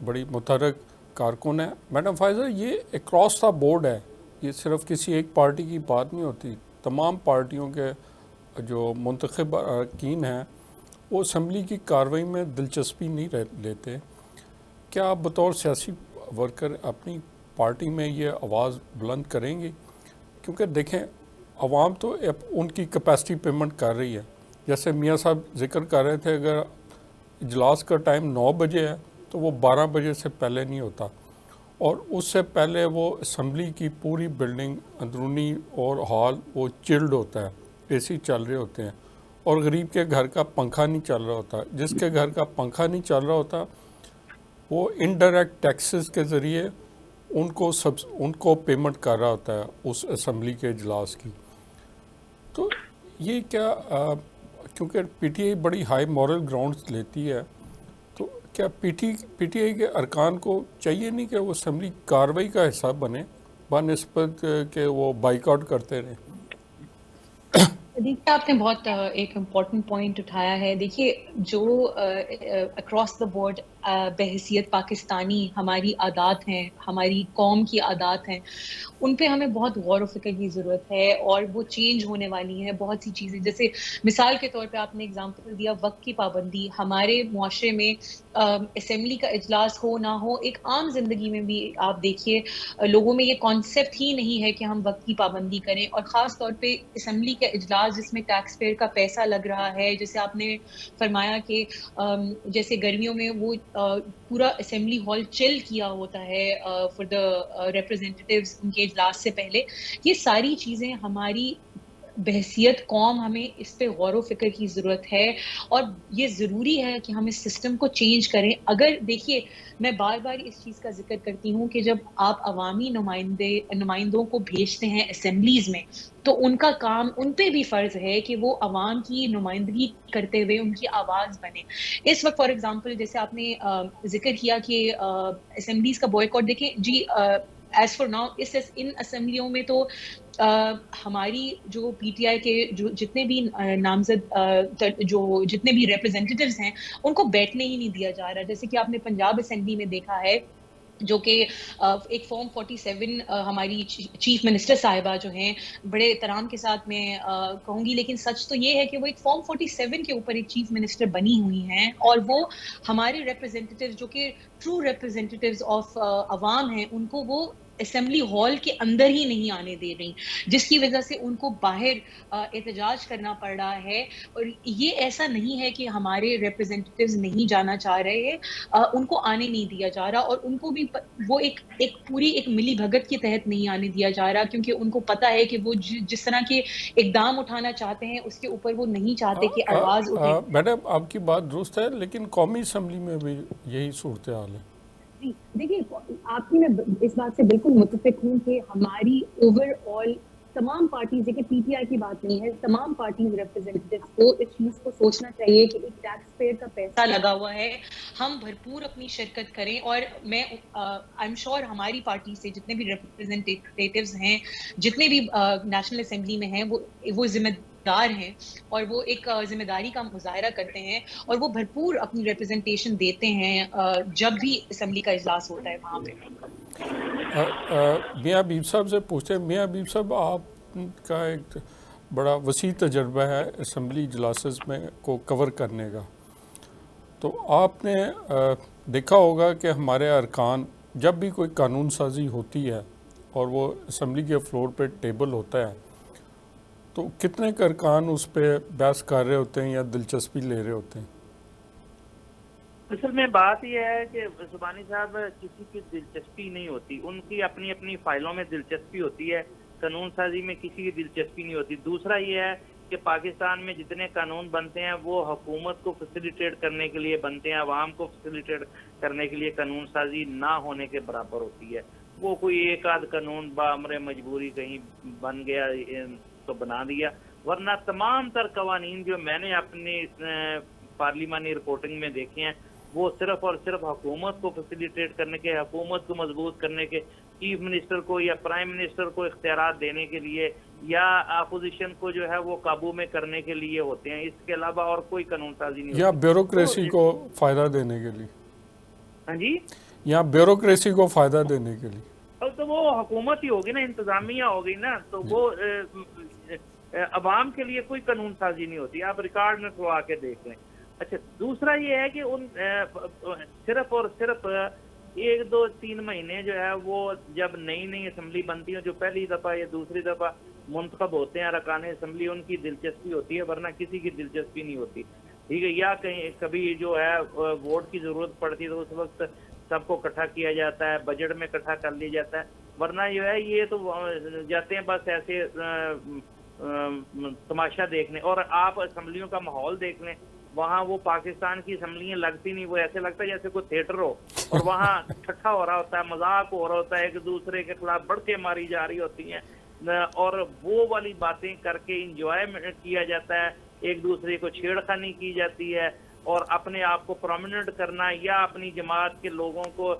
بڑی متحرک کارکن ہے۔ میڈم فائزہ یہ اکراس دا بورڈ ہے، یہ صرف کسی ایک پارٹی کی بات نہیں ہوتی، تمام پارٹیوں کے جو منتخب اراکین ہیں وہ اسمبلی کی کارروائی میں دلچسپی نہیں لیتے۔ کیا آپ بطور سیاسی ورکر اپنی پارٹی میں یہ آواز بلند کریں گے؟ کیونکہ دیکھیں عوام تو ان کی کیپیسٹی پیمنٹ کر رہی ہے، جیسے میاں صاحب ذکر کر رہے تھے اگر اجلاس کا ٹائم 9 بجے ہے تو وہ 12 بجے سے پہلے نہیں ہوتا، اور اس سے پہلے وہ اسمبلی کی پوری بلڈنگ اندرونی اور ہال وہ چلڈ ہوتا ہے، اے سی چل رہے ہوتے ہیں، اور غریب کے گھر کا پنکھا نہیں چل رہا ہوتا۔ جس کے گھر کا پنکھا نہیں چل رہا ہوتا وہ انڈائریکٹ ٹیکسز کے ذریعے ان کو پیمنٹ کر رہا ہوتا ہے اس اسمبلی کے اجلاس کی۔ تو یہ کیا کیونکہ پی ٹی آئی بڑی ہائی مورل گراؤنڈز لیتی ہے، تو کیا پی ٹی آئی کے ارکان کو چاہیے نہیں کہ وہ اسمبلی کارروائی کا حصہ بنے بنسبت کہ وہ بائیک آؤٹ کرتے رہیں؟ دیکھیے آپ نے بہت ایک امپورٹنٹ پوائنٹ اٹھایا ہے۔ دیکھیے جو اکراس دا بورڈ بحیثیت پاکستانی ہماری عادات ہیں، ہماری قوم کی عادات ہیں، ان پہ ہمیں بہت غور و فکر کی ضرورت ہے، اور وہ چینج ہونے والی ہیں بہت سی چیزیں۔ جیسے مثال کے طور پہ آپ نے اگزامپل دیا وقت کی پابندی، ہمارے معاشرے میں اسمبلی کا اجلاس ہو نہ ہو، ایک عام زندگی میں بھی آپ دیکھیے لوگوں میں یہ کانسیپٹ ہی نہیں ہے کہ ہم وقت کی پابندی کریں، اور خاص طور پہ اسمبلی کا اجلاس جس میں ٹیکس پیئر کا پیسہ لگ رہا ہے۔ جیسے آپ نے فرمایا کہ جیسے گرمیوں میں وہ پورا اسمبلی ہال چل کیا ہوتا ہے فار دا ریپرزینٹیوز ان کے اجلاس سے پہلے، یہ ساری چیزیں ہماری بحیثیت قوم ہمیں اس پہ غور و فکر کی ضرورت ہے، اور یہ ضروری ہے کہ ہم اس سسٹم کو چینج کریں۔ اگر دیکھیے میں بار بار اس چیز کا ذکر کرتی ہوں کہ جب آپ عوامی نمائندوں کو بھیجتے ہیں اسمبلیز میں تو ان کا کام، ان پہ بھی فرض ہے کہ وہ عوام کی نمائندگی کرتے ہوئے ان کی آواز بنے۔ اس وقت فار ایگزامپل جیسے آپ نے ذکر کیا کہ اسمبلیز کا بوائیکاٹ، دیکھیں جی ایز فار ناؤ ان اسمبلیوں میں تو ہماری جو پی ٹی آئی کے جو جتنے بھی نامزد جو جتنے بھی ریپرزینٹیوز ہیں ان کو بیٹھنے ہی نہیں دیا جا رہا۔ جیسے کہ آپ نے پنجاب اسمبلی میں دیکھا ہے جو کہ ایک فارم 47 ہماری چیف منسٹر صاحبہ جو ہیں، بڑے احترام کے ساتھ میں کہوں گی لیکن سچ تو یہ ہے کہ وہ ایک فارم 47 کے اوپر ایک چیف منسٹر بنی ہوئی ہیں، اور وہ ہمارے ریپرزینٹیوز جو کہ ٹرو ریپرزینٹیوز آف عوام ہیں ان کو وہ اسمبلی ہال کے اندر ہی نہیں آنے دے رہی، جس کی وجہ سے ان کو باہر احتجاج کرنا پڑ رہا ہے۔ اور یہ ایسا نہیں ہے کہ ہمارے ریپرزینٹیوز نہیں جانا چاہ رہے، ان کو آنے نہیں دیا جا رہا، اور ان کو بھی وہ ایک پوری ایک ملی بھگت کے تحت نہیں آنے دیا جا رہا، کیونکہ ان کو پتہ ہے کہ وہ جس طرح کے اقدام اٹھانا چاہتے ہیں اس کے اوپر وہ نہیں چاہتے کہ آواز اٹھے۔ میڈم آپ کی بات درست ہے، لیکن قومی اسمبلی میں بھی یہی صورتحال ہے۔ دیکھیے آپ کی میں اس بات سے بالکل متفق ہوں کہ ہماری اوور آل تمام پارٹیز، دیکھیں پی ٹی آئی کی بات نہیں ہے، تمام پارٹیز ریپرزینٹیوز کو اس چیز کو سوچنا چاہیے کہ ایک ٹیکس پیئر کا پیسہ لگا ہوا ہے، ہم بھرپور اپنی شرکت کریں۔ اور میں آئی ایم شیور ہماری پارٹی سے جتنے بھی ریپرزینٹیوز ہیں، جتنے بھی نیشنل اسمبلی میں ہیں، وہ ذمہ دار ہیں اور وہ ایک ذمہ داری کا مظاہرہ کرتے ہیں، اور وہ بھرپور اپنی ریپرزنٹیشن دیتے ہیں جب بھی اسمبلی کا اجلاس ہوتا ہے وہاں پہ۔ میاں حبیب صاحب سے پوچھتے ہیں۔ میاں حبیب صاحب آپ کا ایک بڑا وسیع تجربہ ہے اسمبلی اجلاسز میں کو کور کرنے کا. تو آپ نے دیکھا ہوگا کہ ہمارے ارکان جب بھی کوئی قانون سازی ہوتی ہے اور وہ اسمبلی کے فلور پہ ٹیبل ہوتا ہے تو کتنے ارکان اس پہ بحث کر رہے ہوتے ہیں یا دلچسپی لے رہے ہوتے ہیں؟ اصل میں بات یہ ہے کہ زبانی صاحب کسی کی دلچسپی نہیں ہوتی، ان کی اپنی اپنی فائلوں میں دلچسپی ہوتی ہے، قانون سازی میں کسی کی دلچسپی نہیں ہوتی. دوسرا یہ ہے کہ پاکستان میں جتنے قانون بنتے ہیں وہ حکومت کو فیسیلیٹیٹ کرنے کے لیے بنتے ہیں، عوام کو فیسیلیٹیٹ کرنے کے لیے قانون سازی نہ ہونے کے برابر ہوتی ہے. وہ کوئی ایک آدھ قانون بامر مجبوری کہیں بن گیا تو بنا دیا، ورنہ تمام تر قوانین جو میں نے اپنی پارلیمانی رپورٹنگ میں دیکھے ہیں وہ صرف اور صرف حکومت کو فیسیلیٹیٹ کرنے کے، حکومت کو مضبوط کرنے کے، چیف منسٹر کو یا پرائم منسٹر کو اختیارات دینے کے لیے یا اپوزیشن کو جو ہے وہ قابو میں کرنے کے لیے ہوتے ہیں. اس کے علاوہ اور کوئی قانون سازی نہیں یا ہوتی. بیوروکریسی کو فائدہ دینے کے لیے. ہاں جی، یا بیوروکریسی کو فائدہ دینے کے لیے. اب تو وہ حکومت ہی ہوگی نا، انتظامیہ ہوگی نا، تو وہ عوام کے لیے کوئی قانون سازی نہیں ہوتی. آپ ریکارڈ میں کھوا کے دیکھ لیں. اچھا، دوسرا یہ ہے کہ ان صرف اور صرف 1-2-3 مہینے جو ہے وہ جب نئی نئی اسمبلی بنتی ہے، جو پہلی دفعہ یا دوسری دفعہ منتخب ہوتے ہیں ارکان اسمبلی، ان کی دلچسپی ہوتی ہے، ورنہ کسی کی دلچسپی نہیں ہوتی. ٹھیک ہے، یا کہیں کبھی جو ہے ووٹ کی ضرورت پڑتی ہے تو اس وقت سب کو اکٹھا کیا جاتا ہے، بجٹ میں اکٹھا کر لیا جاتا ہے. ورنہ جو ہے یہ تو جاتے ہیں بس ایسے تماشا دیکھنے. اور آپ اسمبلیوں کا ماحول دیکھ لیں، وہاں وہ پاکستان کی اسمبلیاں لگتی نہیں، وہ ایسے لگتا ہے جیسے کوئی تھیٹر ہو، اور وہاں ٹھٹھا ہو رہا ہوتا ہے، مذاق ہو رہا ہوتا ہے، ایک دوسرے کے خلاف بڑکیں ماری جا رہی ہوتی ہیں، اور وہ والی باتیں کر کے انجوائے کیا جاتا ہے، ایک دوسرے کو چھیڑ خانی کی جاتی ہے، اور اپنے آپ کو پرومیننٹ کرنا یا اپنی جماعت کے لوگوں کو،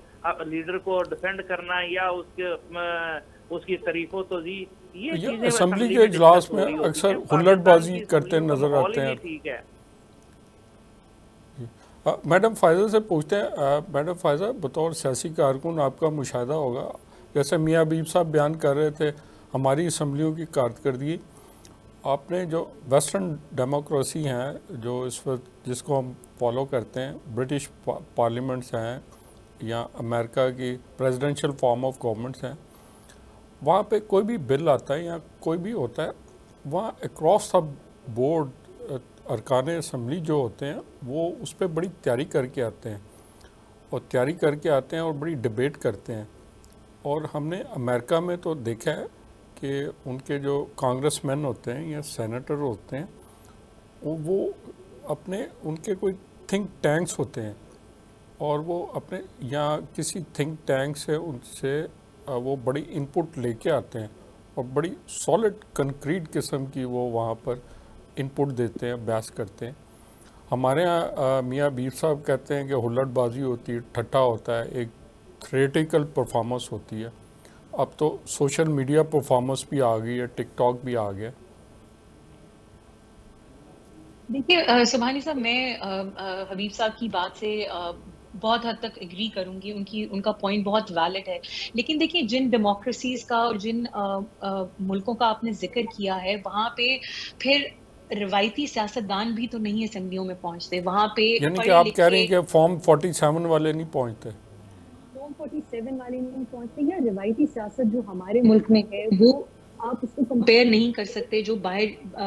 لیڈر کو ڈیفینڈ کرنا یا اس کی تعریف و توضیح، یہ چیزیں اسمبلی کے اجلاس میں اکثر ہلٹ بازی کرتے نظر آتے ہیں. ٹھیک ہے. میڈم فائزہ سے پوچھتے ہیں. میڈم فائزہ، بطور سیاسی کارکن آپ کا مشاہدہ ہوگا، جیسے میاں حبیب صاحب بیان کر رہے تھے ہماری اسمبلیوں کی کارکردگی، آپ نے جو ویسٹرن ڈیموکریسی ہیں جو اس وقت جس کو ہم فالو کرتے ہیں، برٹش پارلیمنٹس ہیں یا امریکہ کی پریزیڈنشل فارم آف گورنمنٹس ہیں، وہاں پہ کوئی بھی بل آتا ہے یا کوئی بھی ہوتا ہے، وہاں اکراس دا بورڈ ارکان اسمبلی جو ہوتے ہیں وہ اس پہ بڑی تیاری کر کے آتے ہیں اور بڑی ڈبیٹ کرتے ہیں. اور ہم نے امریکہ میں تو دیکھا ہے کہ ان کے جو کانگریس مین ہوتے ہیں یا سینیٹر ہوتے ہیں وہ اپنے ان کے کوئی تھنک ٹینکس ہوتے ہیں، اور وہ اپنے یا کسی تھنک ٹینک سے ان سے وہ بڑی ان پٹ لے کے آتے ہیں اور بڑی سالڈ کنکریٹ قسم کی وہ وہاں پر ان پٹ دیتے ہیں، بحث کرتے ہیں. ہمارے ہاں میاں حبیب صاحب کہتے ہیں کہ ہلٹ بازی ہوتی ہے، ٹھٹا ہوتا ہے، ایک تھریٹیکل پرفارمنس ہوتی ہے. اب تو سوشل میڈیا پرفارمنس بھی آ گئی ہے، ٹک ٹاک بھی آ گیا. دیکھیے سبحانی صاحب، میں حبیب صاحب کی بات سے بہت حد تک اگری کروں گی. ان کا پوائنٹ بہت ویلڈ ہے. لیکن دیکھیے جن ڈیموکریسیز کا اور جن ملکوں کا آپ نے ذکر کیا ہے، وہاں پہ پھر روایتی سیاستدان بھی تو نہیں اسمبلیوں میں پہنچتے. وہاں پہ یعنی کہ آپ کہہ رہے ہیں کہ فارم 47 والے نہیں پہنچتے، فارم 47 والے نہیں پہنچتے، یا روایتی سیاست جو ہمارے ملک میں ہے وہ آپ اس کو کمپیئر نہیں کر سکتے جو باہر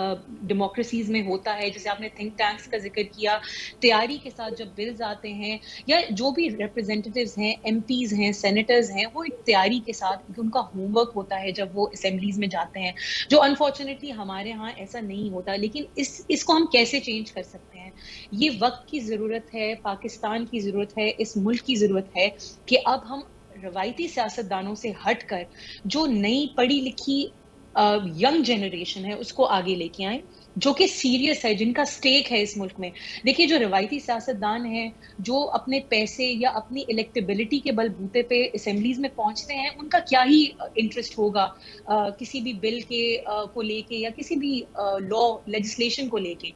ڈیموکریسیز میں ہوتا ہے. جیسے آپ نے تھنک ٹینکس کا ذکر کیا، تیاری کے ساتھ جب بلز آتے ہیں یا جو بھی ریپرزینٹیوز ہیں، ایم پیز ہیں، سینیٹرز ہیں، وہ ایک تیاری کے ساتھ ان کا ہوم ورک ہوتا ہے جب وہ اسمبلیز میں جاتے ہیں، جو انفارچونیٹلی ہمارے ہاں ایسا نہیں ہوتا. لیکن اس کو ہم کیسے چینج کر سکتے ہیں؟ یہ وقت کی ضرورت ہے، پاکستان کی ضرورت ہے، اس ملک کی ضرورت ہے کہ اب ہم روایتی سیاستدانوں سے ہٹ کر جو نئی پڑھی لکھی ینگ جنریشن ہے اس کو آگے لے کے آئیں، جو کہ سیریس ہے، جن کا سٹیک ہے اس ملک میں. دیکھیے جو روایتی سیاستدان ہیں جو اپنے پیسے یا اپنی الیکٹیبلٹی کے بل بوتے پہ اسمبلیز میں پہنچتے ہیں، ان کا کیا ہی انٹرسٹ ہوگا کسی بھی بل کے کو لے کے یا کسی بھی لا لیجسلیشن کو لے کے.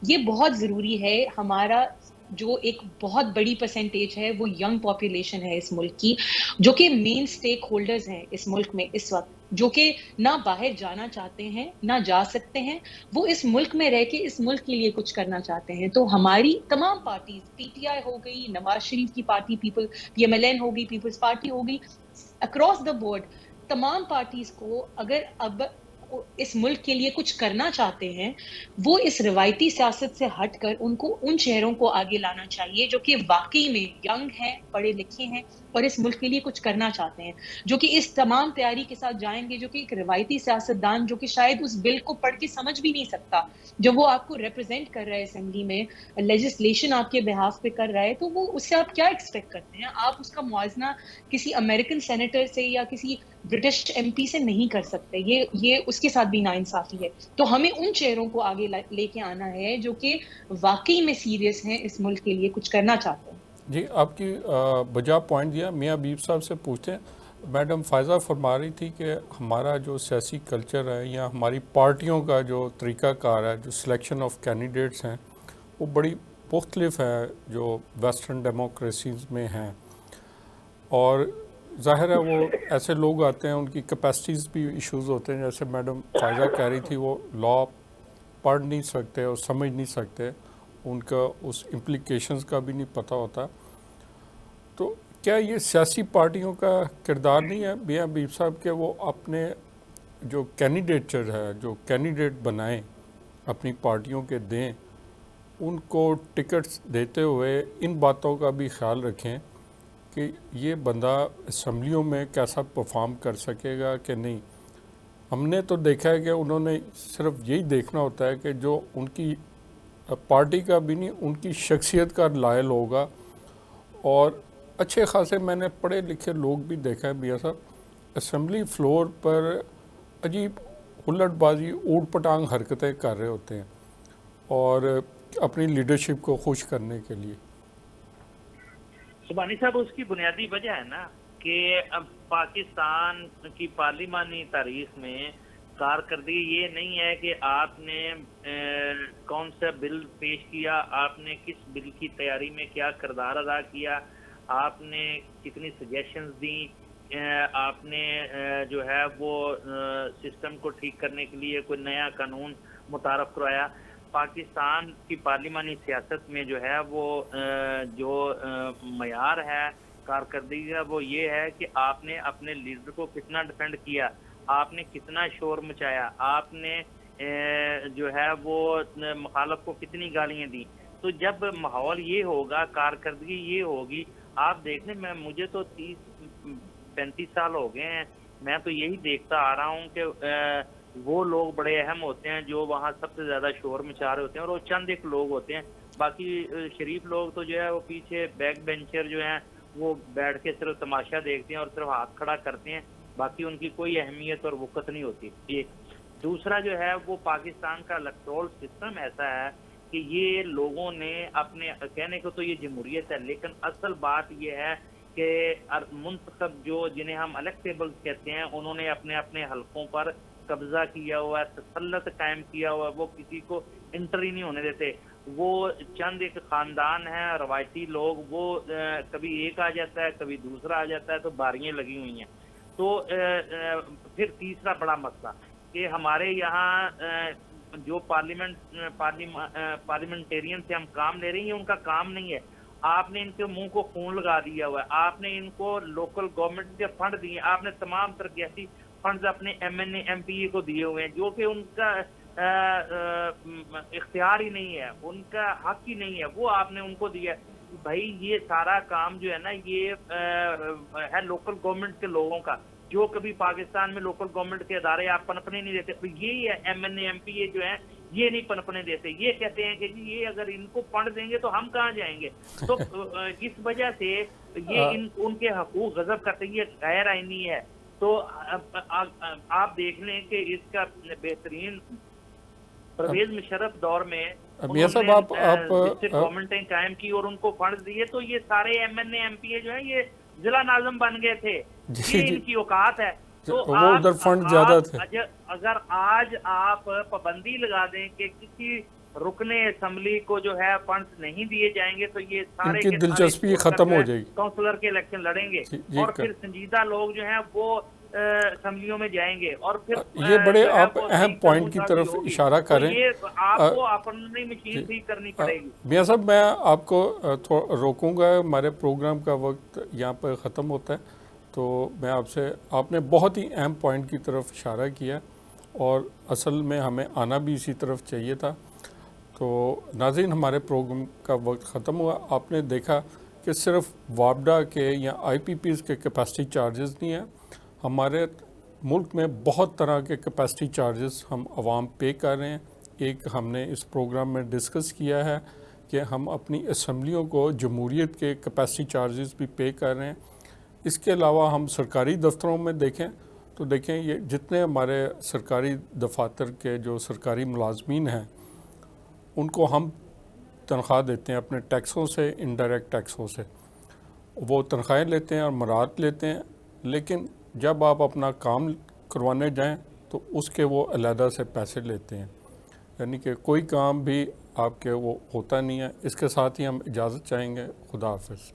یہ بہت ضروری ہے. ہمارا جو ایک بہت بڑی پرسنٹیج ہے وہ ینگ پاپولیشن ہے اس ملک کی، جو کہ مین سٹیک ہولڈرز ہیں اس ملک میں اس وقت. جو کہ نہ باہر جانا چاہتے ہیں نہ جا سکتے ہیں, وہ اس ملک میں رہ کے اس ملک کے لیے کچھ کرنا چاہتے ہیں. تو ہماری تمام پارٹیز, پی ٹی آئی ہو گئی, نواز شریف کی party P M L N ہو گئی, پیپلز پارٹی ہو گئی, اکراس دا بورڈ تمام پارٹیز کو اگر اب اس ملک کے لیے کچھ کرنا چاہتے ہیں, وہ اس روایتی سیاست سے ہٹ کر ان کو ان چہروں کو آگے لانا چاہیے جو کہ واقعی میں ینگ ہیں, پڑھے لکھے ہیں اور اس ملک کے لیے کچھ کرنا چاہتے ہیں, جو کہ اس تمام تیاری کے ساتھ جائیں گے, جو کہ ایک روایتی سیاستدان جو کہ شاید اس بل کو پڑھ کے سمجھ بھی نہیں سکتا, جو وہ آپ کو ریپرزینٹ کر رہا ہے اسمبلی میں, لیجسلیشن آپ کے بہاف پہ کر رہا ہے, تو وہ اس سے آپ کیا ایکسپیکٹ کرتے ہیں؟ آپ اس کا موازنہ کسی امریکن سینیٹر سے یا کسی برٹش ایم پی سے نہیں کر سکتے. یہ اس کے ساتھ بھی ناانصافی ہے. تو ہمیں ان چہروں کو آگے لے کے آنا ہے جو کہ واقعی میں سیریس ہیں, اس ملک کے لیے کچھ کرنا چاہتے ہیں. جی, آپ کی بجا پوائنٹ دیا. میاں حبیب صاحب سے پوچھتے ہیں. میڈم فائزہ فرما رہی تھی کہ ہمارا جو سیاسی کلچر ہے یا ہماری پارٹیوں کا جو طریقہ کار ہے, جو سلیکشن آف کینڈیڈیٹس ہیں, وہ بڑی مختلف ہے جو ویسٹرن ڈیموکریسیز میں ہیں. اور ظاہر ہے وہ ایسے لوگ آتے ہیں, ان کی کیپیسٹیز بھی ایشوز ہوتے ہیں. جیسے میڈم فائزہ کہہ رہی تھی, وہ لا پڑھ نہیں سکتے اور سمجھ نہیں سکتے, ان کا اس امپلیکیشنز کا بھی نہیں پتہ ہوتا. تو کیا یہ سیاسی پارٹیوں کا کردار نہیں ہے میاں حبیب صاحب کہ وہ اپنے جو کینڈیڈیٹر ہے, جو کینڈیڈیٹ بنائیں, اپنی پارٹیوں کے دیں, ان کو ٹکٹس دیتے ہوئے ان باتوں کا بھی خیال رکھیں کہ یہ بندہ اسمبلیوں میں کیسا پرفارم کر سکے گا کہ نہیں. ہم نے تو دیکھا ہے کہ انہوں نے صرف یہی دیکھنا ہوتا ہے کہ جو ان کی پارٹی کا بھی نہیں, ان کی شخصیت کا لائل ہوگا. اور اچھے خاصے میں نے پڑھے لکھے لوگ بھی دیکھا ہے میاں صاحب, اسمبلی فلور پر عجیب الٹ بازی, اوٹ پٹانگ حرکتیں کر رہے ہوتے ہیں اور اپنی لیڈرشپ کو خوش کرنے کے لیے. سبحانی صاحب, اس کی بنیادی وجہ ہے نا کہ اب پاکستان کی پارلیمانی تاریخ میں کارکردگی یہ نہیں ہے کہ آپ نے کون سا بل پیش کیا, آپ نے کس بل کی تیاری میں کیا کردار ادا کیا, آپ نے کتنی سجیشنز دیں, آپ نے جو ہے وہ سسٹم کو ٹھیک کرنے کے لیے کوئی نیا قانون متعارف کروایا. پاکستان کی پارلیمانی سیاست میں جو ہے وہ جو معیار ہے کارکردگی کا, وہ یہ ہے کہ آپ نے اپنے لیڈر کو کتنا ڈیفینڈ کیا, آپ نے کتنا شور مچایا, آپ نے جو ہے وہ مخالف کو کتنی گالیاں دیں. تو جب ماحول یہ ہوگا, کارکردگی یہ ہوگی, آپ دیکھنے میں, مجھے تو 30-35 سال ہو گئے ہیں, میں تو یہی دیکھتا آ رہا ہوں کہ وہ لوگ بڑے اہم ہوتے ہیں جو وہاں سب سے زیادہ شور مچا رہے ہوتے ہیں, اور وہ چند ایک لوگ ہوتے ہیں. باقی شریف لوگ تو جو ہے وہ پیچھے بیک بینچر جو ہیں وہ بیٹھ کے صرف تماشا دیکھتے ہیں اور صرف ہاتھ کھڑا کرتے ہیں, باقی ان کی کوئی اہمیت اور وقت نہیں ہوتی. ایک دوسرا جو ہے وہ پاکستان کا الیکٹورل سسٹم ایسا ہے کہ یہ لوگوں نے اپنے کہنے کو تو یہ جمہوریت ہے, لیکن اصل بات یہ ہے کہ منتخب جو جنہیں ہم الیکٹیبل کہتے ہیں, انہوں نے اپنے اپنے حلقوں پر قبضہ کیا ہوا ہے, تسلط قائم کیا ہوا ہے, وہ کسی کو انٹر ہی نہیں ہونے دیتے. وہ چند ایک خاندان ہیں روایتی لوگ, وہ کبھی ایک آ جاتا ہے کبھی دوسرا آ جاتا ہے, تو باریاں لگی ہوئی ہیں. تو پھر تیسرا بڑا مسئلہ کہ ہمارے یہاں جو پارلیمنٹیرین سے ہم کام لے رہے ہیں, ان کا کام نہیں ہے. آپ نے ان کے منہ کو خون لگا دیا ہوا ہے, آپ نے ان کو لوکل گورنمنٹ کے فنڈ دیے, آپ نے تمام ترقیاتی فنڈز اپنے M N A M P A کو دیے ہوئے ہیں, جو کہ ان کا اختیار ہی نہیں ہے, ان کا حق ہی نہیں ہے, وہ آپ نے ان کو دیا. بھائی یہ سارا کام جو ہے نا یہ ہے لوکل گورنمنٹ کے لوگوں کا, جو کبھی پاکستان میں لوکل گورنمنٹ کے ادارے آپ پنپنے نہیں دیتے. یہی ہے M N A M P A جو ہیں, یہ نہیں پنپنے دیتے. یہ کہتے ہیں کہ جی یہ اگر ان کو فنڈ دیں گے تو ہم کہاں جائیں گے. تو اس وجہ سے یہ ان کے حقوق غصب کرتے, یہ غیر آئینی ہے. تو آپ دیکھ لیں کہ اس کا بہترین پرویز مشرف دور میں گورنمنٹیں قائم کی اور ان کو فنڈ دیے, تو یہ سارے M N A M P A جو ہیں یہ ضلع ناظم بن گئے تھے. یہ ان کی اوقات ہے. تو ادھر فنڈ زیادہ تھے. اگر آج آپ پابندی لگا دیں کہ کسی رکن اسمبلی کو جو ہے فنڈ نہیں دیے جائیں گے, تو یہ سارے کی دلچسپی ختم ہو جائے گی, کونسلر کے الیکشن لڑیں گے. اور پھر سنجیدہ لوگ جو ہیں وہ اسمبلیوں میں جائیں گے اور پھر یہ بڑے جو ہے آپ وہ اہم اسپیکر پوائنٹ کی ملتوی طرف ہوگی۔ اشارہ تو کریں۔ یہ آپ کو اپنی مشین ٹھیک کرنی پڑے گی۔ میاں صاحب میں آپ کو روکوں گا، ہمارے پروگرام کا وقت یہاں پہ ختم ہوتا ہے، تو میں آپ نے بہت ہی اہم پوائنٹ کی طرف اشارہ کیا اور اصل میں ہمیں آنا بھی اسی طرف چاہیے تھا۔ تو ناظرین، ہمارے پروگرام کا وقت ختم ہوا۔ آپ نے دیکھا کہ صرف وابڈا کے یا آئی پی پیز کے کیپیسٹی چارجز نہیں ہیں، ہمارے ملک میں بہت طرح کے کیپیسٹی چارجز ہم عوام پے کر رہے ہیں۔ ایک ہم نے اس پروگرام میں ڈسکس کیا ہے کہ ہم اپنی اسمبلیوں کو جمہوریت کے کیپیسٹی چارجز بھی پے کر رہے ہیں۔ اس کے علاوہ ہم سرکاری دفتروں میں دیکھیں تو دیکھیں یہ جتنے ہمارے سرکاری دفاتر کے جو سرکاری ملازمین ہیں ان کو ہم تنخواہ دیتے ہیں اپنے ٹیکسوں سے، انڈائریکٹ ٹیکسوں سے، وہ تنخواہیں لیتے ہیں اور مراد لیتے ہیں، لیکن جب آپ اپنا کام کروانے جائیں تو اس کے وہ علیحدہ سے پیسے لیتے ہیں، یعنی کہ کوئی کام بھی آپ کے وہ ہوتا نہیں ہے۔ اس کے ساتھ ہی ہم اجازت چاہیں گے۔ خدا حافظ۔